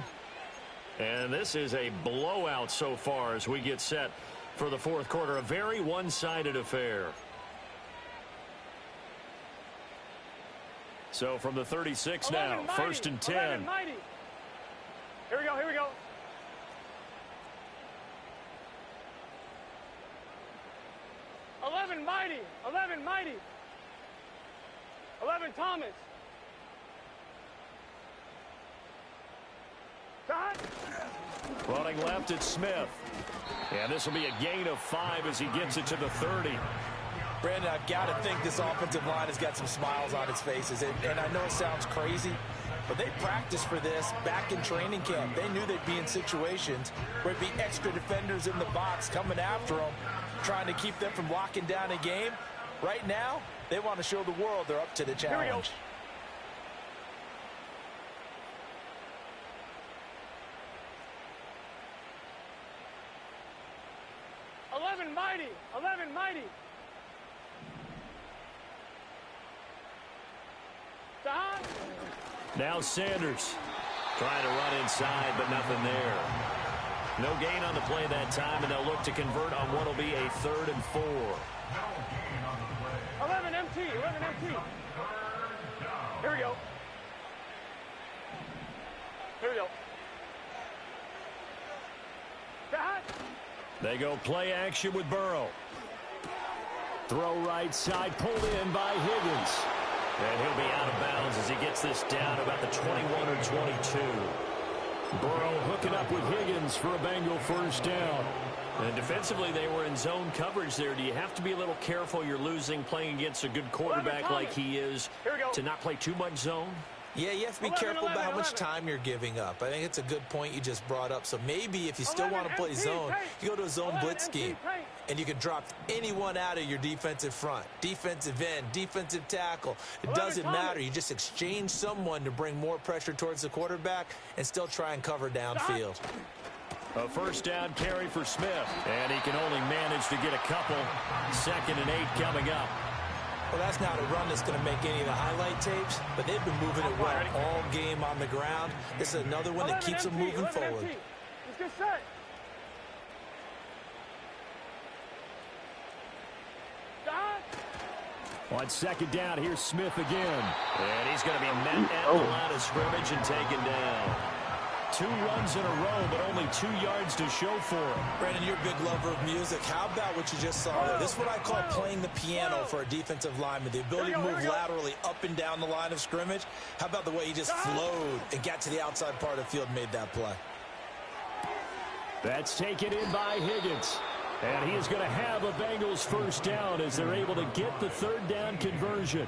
And this is a blowout so far as we get set for the 4th quarter. A very one-sided affair. So from the 36 now, 1st and 10. 11, mighty. Here we go. 11, mighty. 11, Thomas. Side. Running left, it's Smith. And this will be a gain of 5 as he gets it to the 30. Brandon, I've got to think this offensive line has got some smiles on its faces. And I know it sounds crazy, but they practiced for this back in training camp. They knew they'd be in situations where it'd be extra defenders in the box coming after them, trying to keep them from locking down a game. Right now, they want to show the world they're up to the challenge. Here we go. Mighty. Side. Now Sanders trying to run inside, but nothing there. No gain on the play that time, and they'll look to convert on what will be a 3rd and 4. 11 MT. Here we go. Side. They go play action with Burrow. Throw right side, pulled in by Higgins. And he'll be out of bounds as he gets this down about the 21 or 22. Burrow hooking up with Higgins for a Bengal 1st down. And defensively, they were in zone coverage there. Do you have to be a little careful? You're losing playing against a good quarterback like he is to not play too much zone? Yeah, you have to be careful about how much time you're giving up. I think it's a good point you just brought up. So maybe if you still want to play zone, you go to a zone blitz scheme. And you can drop anyone out of your defensive front. Defensive end, defensive tackle. It doesn't matter. You just exchange someone to bring more pressure towards the quarterback and still try and cover downfield. A 1st down carry for Smith. And he can only manage to get a couple. 2nd and 8 coming up. Well, that's not a run that's going to make any of the highlight tapes, but they've been moving it well all game on the ground. This is another one that keeps them moving forward. Let's get set. On 2nd down, here's Smith again. And he's going to be met at the line of scrimmage and taken down. 2 runs in a row, but only 2 yards to show for it. Brandon, you're a big lover of music. How about what you just saw there? This is what I call playing the piano for a defensive lineman. The ability to move laterally up and down the line of scrimmage. How about the way he just flowed and got to the outside part of the field and made that play? That's taken in by Higgins. And he is going to have a Bengals 1st down as they're able to get the 3rd down conversion.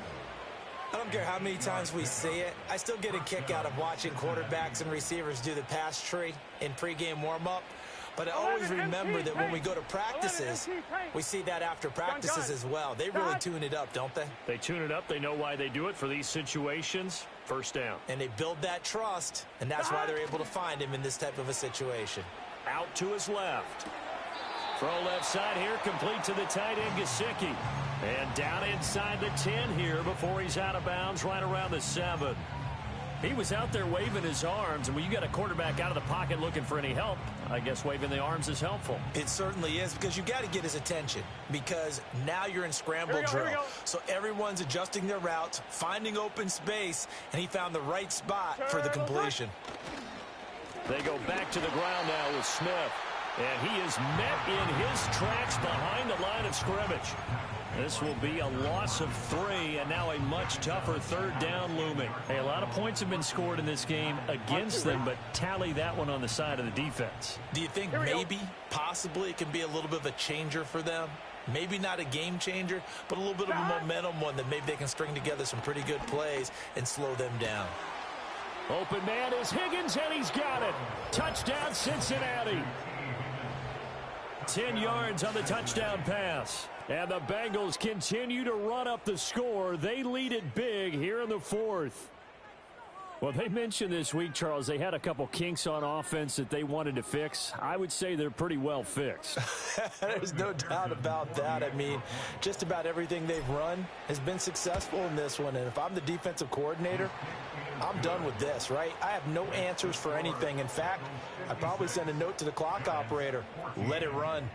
I don't care how many times we see it. I still get a kick out of watching quarterbacks and receivers do the pass tree in pregame warm-up. But I always remember that when we go to practices, we see that after practices as well. They really tune it up, don't they? They tune it up. They know why they do it for these situations. First down. And they build that trust, and that's why they're able to find him in this type of a situation. Out to his left. Throw left side here, complete to the tight end, Gesicki. And down inside the 10 here before he's out of bounds right around the 7. He was out there waving his arms, and when you got a quarterback out of the pocket looking for any help, I guess waving the arms is helpful. It certainly is, because you got to get his attention, because now you're in scramble drill. So everyone's adjusting their routes, finding open space, and he found the right spot for the completion. They go back to the ground now with Smith, and he is met in his tracks behind the line of scrimmage. This will be a loss of 3, and now a much tougher third down looming. Hey, a lot of points have been scored in this game against them, but tally that one on the side of the defense. Do you think maybe, possibly, it can be a little bit of a changer for them? Maybe not a game changer, but a little bit of a momentum one that maybe they can string together some pretty good plays and slow them down. Open man is Higgins, and he's got it. Touchdown, Cincinnati. 10 yards on the touchdown pass. And the Bengals continue to run up the score. They lead it big here in the 4th. Well, they mentioned this week, Charles, they had a couple kinks on offense that they wanted to fix. I would say they're pretty well fixed. There's no doubt about that. I mean, just about everything they've run has been successful in this one. And if I'm the defensive coordinator, I'm done with this, right? I have no answers for anything. In fact, I'd probably send a note to the clock operator. Let it run.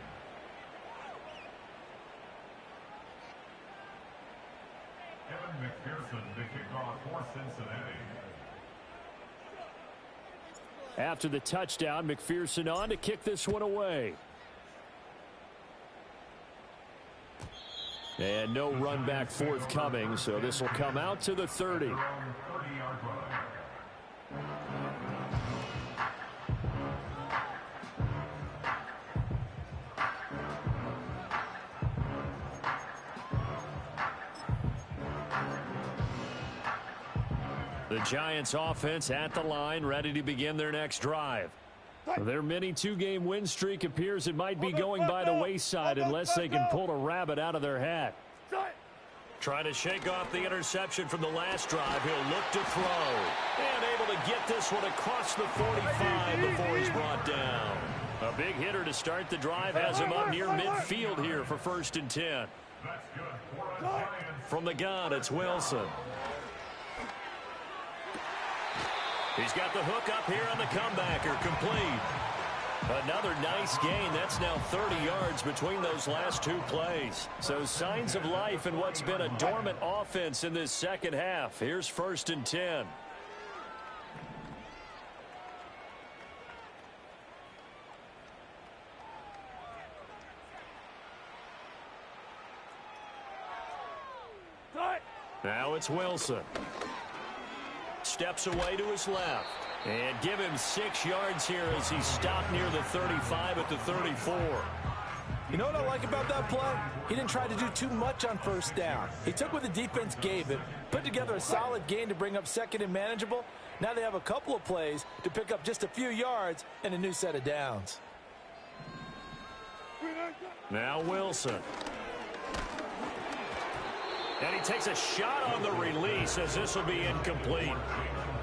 Kevin McPherson, the kickoff for Cincinnati. After the touchdown, McPherson on to kick this one away. And no run back forthcoming, so this will come out to the 30. 30-yard run. The Giants offense at the line, ready to begin their next drive. Their mini 2-game win streak appears it might be going by the wayside unless they can pull a rabbit out of their hat. Trying to shake off the interception from the last drive. He'll look to throw. And able to get this one across the 45 before he's brought down. A big hitter to start the drive has him up near midfield here for 1st and 10. That's good for the Giants. From the gun, it's Wilson. He's got the hook up here on the comebacker, complete. Another nice gain. That's now 30 yards between those last 2 plays. So signs of life in what's been a dormant offense in this second half. Here's 1st and 10. Now it's Wilson. Steps away to his left. And give him 6 yards here as he stopped near the 35 at the 34. You know what I like about that play? He didn't try to do too much on 1st down. He took what the defense gave him, put together a solid gain to bring up 2nd and manageable. Now they have a couple of plays to pick up just a few yards and a new set of downs. Now Wilson. And he takes a shot on the release as this will be incomplete.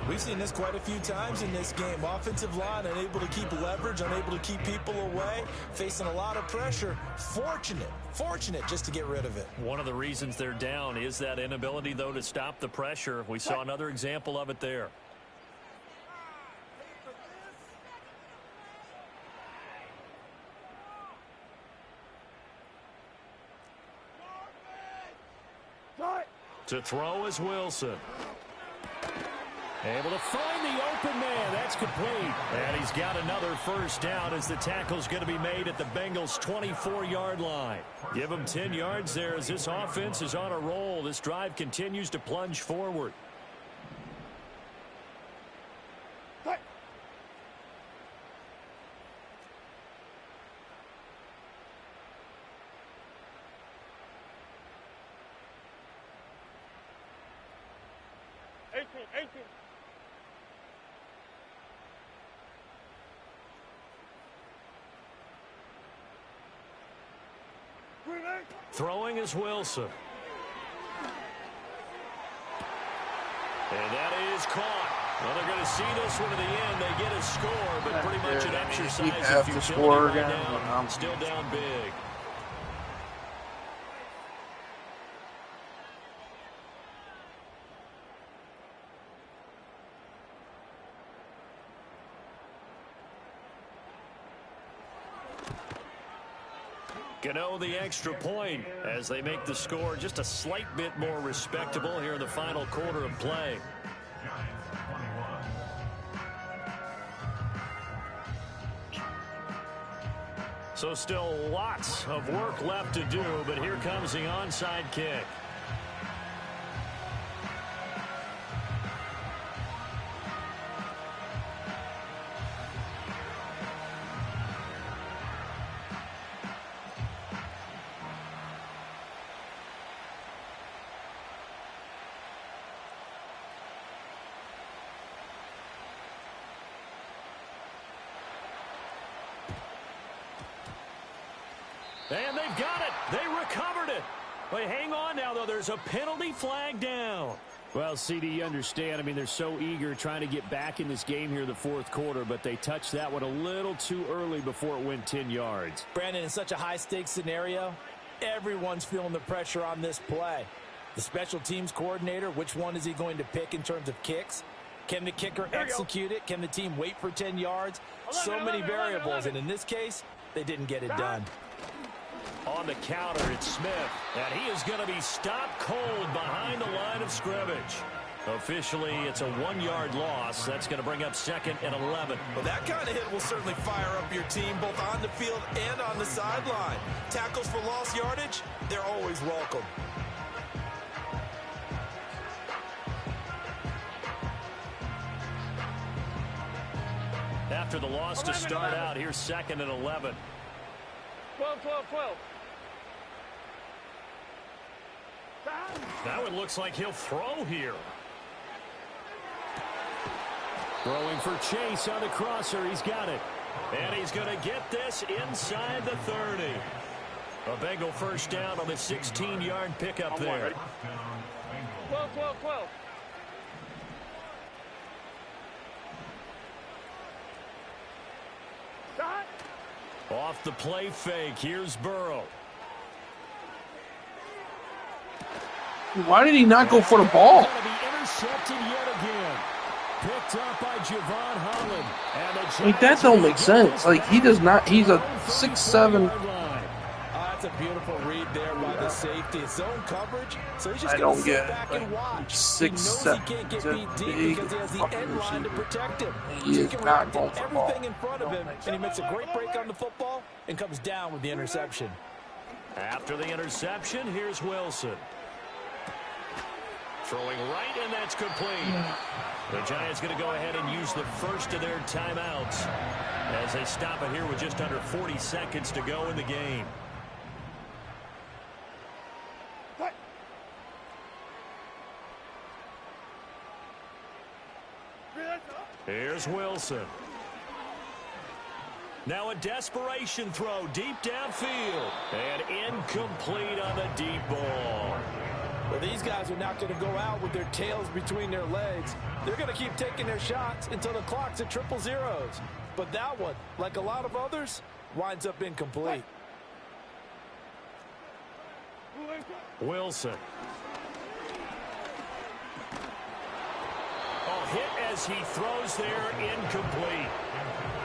We've seen this quite a few times in this game. Offensive line unable to keep leverage, unable to keep people away, facing a lot of pressure. Fortunate just to get rid of it. One of the reasons they're down is that inability, though, to stop the pressure. We saw another example of it there. To throw is Wilson. Able to find the open man. That's complete. And he's got another 1st down as the tackle's going to be made at the Bengals' 24-yard line. Give them 10 yards there as this offense is on a roll. This drive continues to plunge forward. Throwing is Wilson. And that is caught. Well, they're going to see this one to the end. They get a score, but pretty much an exercise have in to futility score right again. now. Still down big. Gano the extra point as they make the score just a slight bit more respectable here in the final quarter of play. So still lots of work left to do, but here comes the onside kick. And they've got it. They recovered it. But hang on now, though. There's a penalty flag down. Well, CD, you understand. I mean, they're so eager trying to get back in this game here in the fourth quarter, but they touched that one a little too early before it went 10 yards. Brandon, in such a high-stakes scenario, everyone's feeling the pressure on this play. The special teams coordinator, which one is he going to pick in terms of kicks? Can the kicker execute it? Can the team wait for 10 yards? So many variables, and in this case, they didn't get it done. On the counter, it's Smith, and he is going to be stopped cold behind the line of scrimmage. Officially, it's a 1-yard loss. That's going to bring up 2nd and 11. Well, that kind of hit will certainly fire up your team both on the field and on the sideline. Tackles for lost yardage, they're always welcome. After the loss to start out, here's 2nd and 11. 12. Now it looks like he'll throw here. Throwing for Chase on the crosser. He's got it. And he's going to get this inside the 30. A Bengal first down on the 16-yard pickup there. 12. Off the play fake, here's Burrow. Why did he not go for the ball? Going to be intercepted yet again. Picked up by Javon Holland. And Like, that don't make sense. Like, he does not. He's a 6'7". That's a beautiful read there by the safety. It's zone coverage, so he's just I going don't to sit get it. back and watch. 6'7". He can't get beat deep because he has the end line to protect him. He is Taking not going for the ball. everything in front of him, and he makes a great break on the football and comes down with the interception. After the interception, here's Wilson. Throwing right, and that's complete. The Giants going to go ahead and use the first of their timeouts as they stop it here with just under 40 seconds to go in the game. Here's Wilson. Now a desperation throw deep downfield. And incomplete on the deep ball. Well, these guys are not going to go out with their tails between their legs. They're going to keep taking their shots until the clock's at 000. But that one, like a lot of others, winds up incomplete. Wilson. Oh, hit as he throws there, incomplete.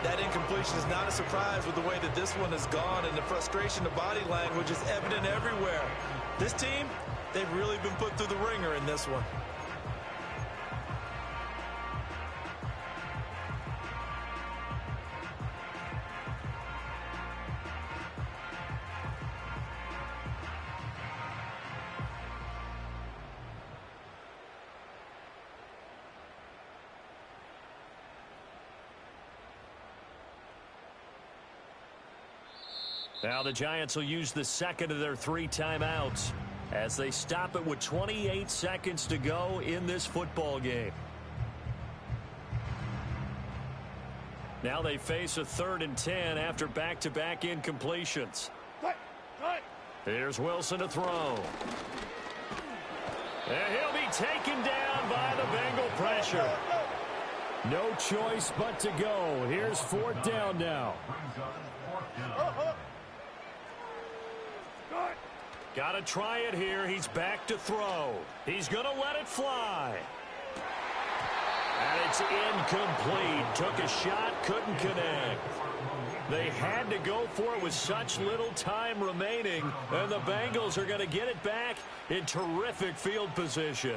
That incompletion is not a surprise with the way that this one has gone, and the frustration, the body language is evident everywhere. This team, they've really been put through the ringer in this one. Now the Giants will use the second of their 3 timeouts as they stop it with 28 seconds to go in this football game. Now they face a 3rd and 10 after back-to-back incompletions. Here's Wilson to throw. And he'll be taken down by the Bengal pressure. No choice but to go. Here's 4th down now. Got to try it here. He's back to throw. He's going to let it fly. And it's incomplete. Took a shot, couldn't connect. They had to go for it with such little time remaining, and the Bengals are going to get it back in terrific field position.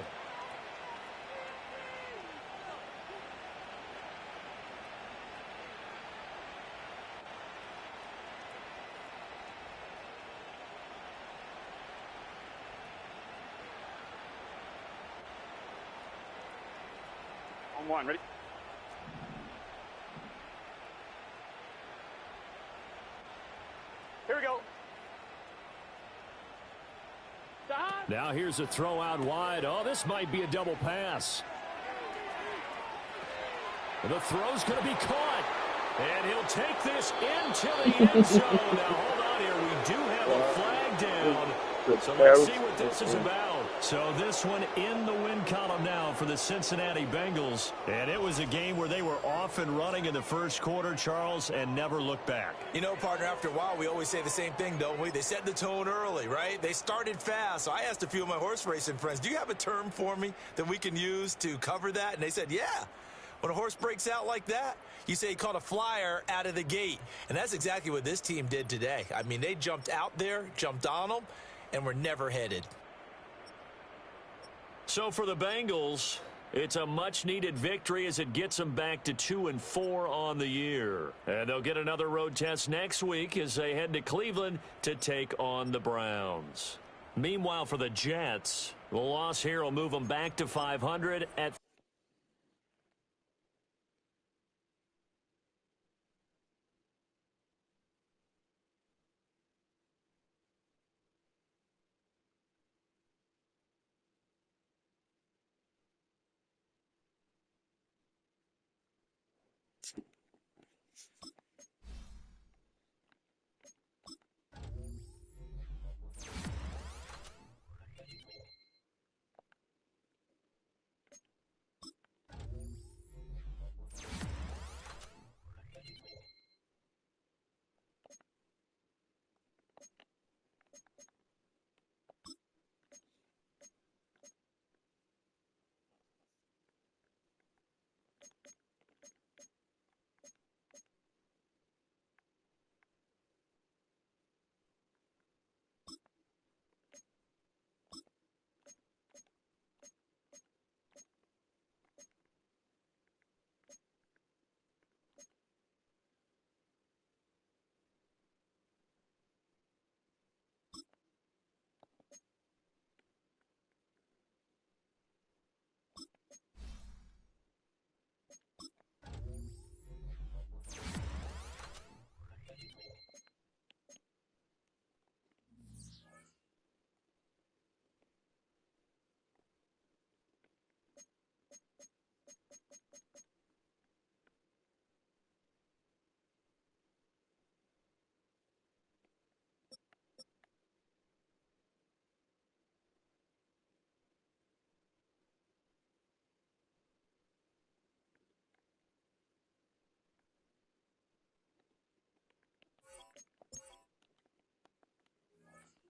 On one, ready? Here we go. Now here's a throw out wide. Oh, this might be a double pass. The throw's going to be caught. And he'll take this into the end zone. Now, hold on here. We do have a flag down. So let's see what this is about. So this one in the win column now for the Cincinnati Bengals. And it was a game where they were off and running in the first quarter, Charles, and never looked back. You know, partner, after a while, we always say the same thing, don't we? They set the tone early, right? They started fast. So I asked a few of my horse racing friends, do you have a term for me that we can use to cover that? And they said, yeah. When a horse breaks out like that, you say he caught a flyer out of the gate. And that's exactly what this team did today. I mean, they jumped out there, jumped on them, and were never headed. So for the Bengals, it's a much-needed victory as it gets them back to 2-4 on the year. And they'll get another road test next week as they head to Cleveland to take on the Browns. Meanwhile, for the Jets, the loss here will move them back to 500 at